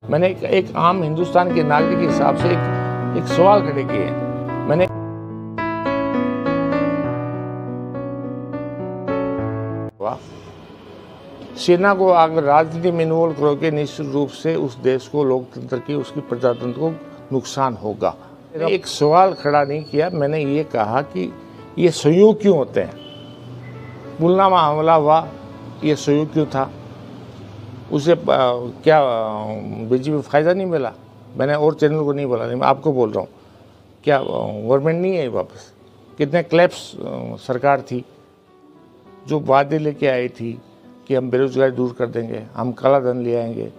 मैंने एक आम हिंदुस्तान के नागरिक के हिसाब से एक सवाल खड़े किए हैं। मैंने सेना को अगर राजनीति में इन्वॉल्व करोगे, निश्चित रूप से उस देश को, लोकतंत्र की, उसकी प्रजातंत्र को नुकसान होगा। एक सवाल खड़ा नहीं किया, मैंने ये कहा कि ये संयोग क्यों होते हैं। पुलवामा हमला हुआ, ये संयोग क्यों था, उसे क्या बीजेपी को फायदा नहीं मिला। मैंने और चैनल को नहीं बोला, नहीं मैं आपको बोल रहा हूँ, क्या गवर्नमेंट नहीं है वापस। कितने क्लैप्स सरकार थी जो वादे लेके आई थी कि हम बेरोजगारी दूर कर देंगे, हम काला धन ले आएंगे,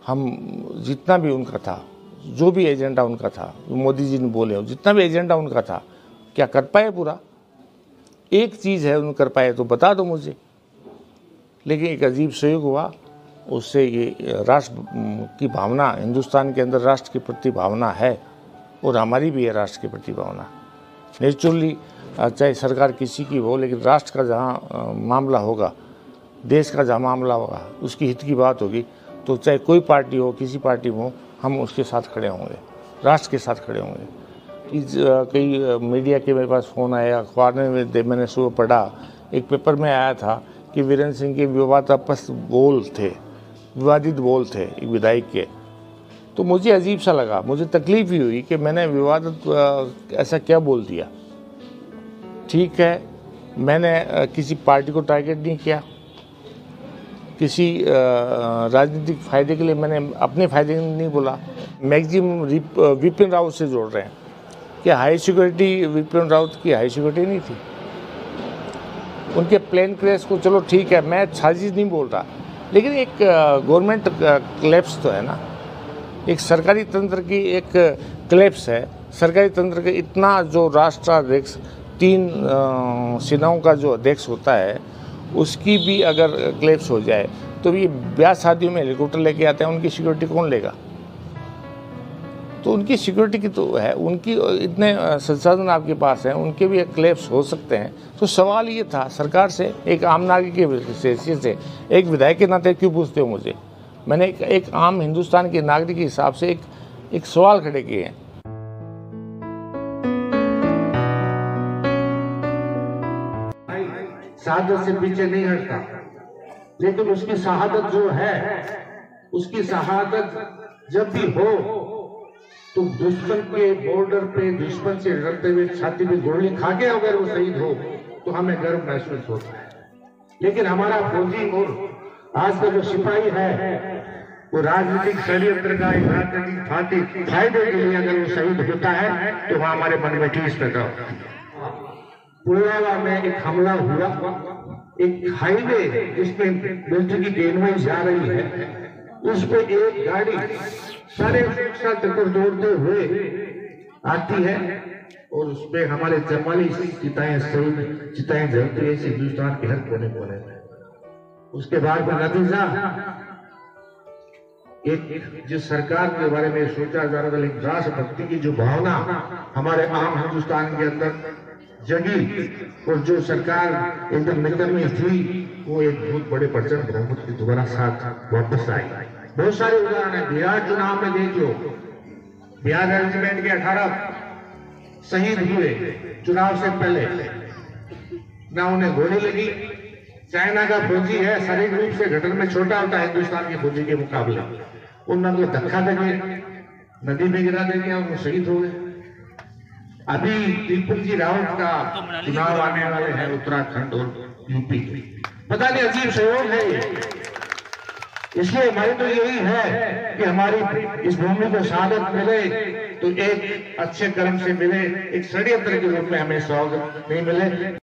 हम जितना भी उनका था, जो भी एजेंडा उनका था, मोदी जी ने बोले, जितना भी एजेंडा उनका था, क्या कर पाए पूरा। एक चीज़ है उन्होंने कर पाए तो बता दो मुझे। लेकिन एक अजीब संयोग हुआ, उससे ये राष्ट्र की भावना, हिंदुस्तान के अंदर राष्ट्र के प्रति भावना है और हमारी भी है राष्ट्र के प्रति भावना। नेचुरली चाहे सरकार किसी की हो, लेकिन राष्ट्र का जहाँ मामला होगा, देश का जहाँ मामला होगा, उसकी हित की बात होगी, तो चाहे कोई पार्टी हो, किसी पार्टी हो, हम उसके साथ खड़े होंगे, राष्ट्र के साथ खड़े होंगे। कई मीडिया के मेरे पास फ़ोन आया, अखबार में मैंने सुबह पढ़ा, एक पेपर में आया था कि वीरेंद्र सिंह के विवादित बोल थे एक विधायक के। तो मुझे अजीब सा लगा, मुझे तकलीफ ही हुई कि मैंने विवादित ऐसा क्या बोल दिया। ठीक है, मैंने किसी पार्टी को टारगेट नहीं किया, किसी राजनीतिक फायदे के लिए मैंने अपने फायदे के लिए नहीं बोला। मैक्सिमम विपिन रावत से जोड़ रहे हैं कि हाई सिक्योरिटी, विपिन रावत की हाई सिक्योरिटी नहीं थी। उनके प्लेन क्रैश को, चलो ठीक है, मैं साजिश नहीं बोल रहा, लेकिन एक गवर्नमेंट क्लैप्स तो है ना, एक सरकारी तंत्र की एक क्लैप्स है। सरकारी तंत्र के इतना जो राष्ट्राध्यक्ष, 3 सेनाओं का जो अध्यक्ष होता है, उसकी भी अगर क्लैप्स हो जाए तो ये ब्याह शादियों में हेलीकॉप्टर लेके आते हैं, उनकी सिक्योरिटी कौन लेगा। तो उनकी सिक्योरिटी की तो है, उनकी इतने संसाधन आपके पास हैं, उनके भी एक क्लैप्स हो सकते हैं। तो सवाल ये था सरकार से, एक आम नागरिक की हैसियत से, एक विधायक के नाते क्यों पूछते हो मुझे। मैंने एक आम हिंदुस्तान के नागरिक के हिसाब से एक सवाल खड़े किए हैं। शहादत से पीछे नहीं हटता, लेकिन उसकी शहादत जो है, उसकी शहादत जब भी हो तो दुश्मन के बॉर्डर पे, दुश्मन से लड़ते हुए छाती में गोली खा के अगर वो शहीद हो तो हमें गर्व महसूस होता है। लेकिन हमारा फौजी और आज का जो सिपाही है, वो राजनीतिक षड्यंत्र का, एक राजनीतिक फायदे के लिए अगर वो शहीद होता है तो वहां हमारे मन में ठेस पैदा होता है। पुलवामा में एक हमला हुआ, एक हाईवे जिसमें मिलिट्री की ट्रेन जा रही है, उस पे एक गाड़ी सारे चक्कर दौड़ते हुए आती है और उसमें हमारे 44 चिताएं जलती है हिंदुस्तान के हर कोने कोने में। उसके बाद में नतीजा, एक जिस सरकार के बारे में सोचा जा रहा था, लेकिन राष्ट्रभक्ति की जो भावना हमारे आम हिंदुस्तान के अंदर जगी और जो सरकार एकदम निकम्मी थी, वो एक बहुत बड़े प्रचंड बहुमत के दोबारा साथ वापस आई। बहुत सारे उदाहरण है। बिहार चुनाव में देख लो, बिहार रेजिमेंट के 18 शहीद हुए चुनाव से पहले, ना उन्हें गोली लगी। चाइना का फौजी है, शारीरिक रूप से घटन में छोटा होता है हिंदुस्तान के फौजी के मुकाबले, उन्होंने धक्का देंगे, नदी में गिरा देंगे और वो शहीद हो गए। अभी त्रिपुर जी रावत का चुनाव आने वाले हैं, उत्तराखंड और यूपी। पता नहीं अजीब सहयोग है। इसलिए हमारी तो यही है कि हमारी इस भूमि को शहादत मिले तो एक अच्छे कर्म से मिले, एक षड्यंत्र के रूप में हमें स्वागत नहीं मिले।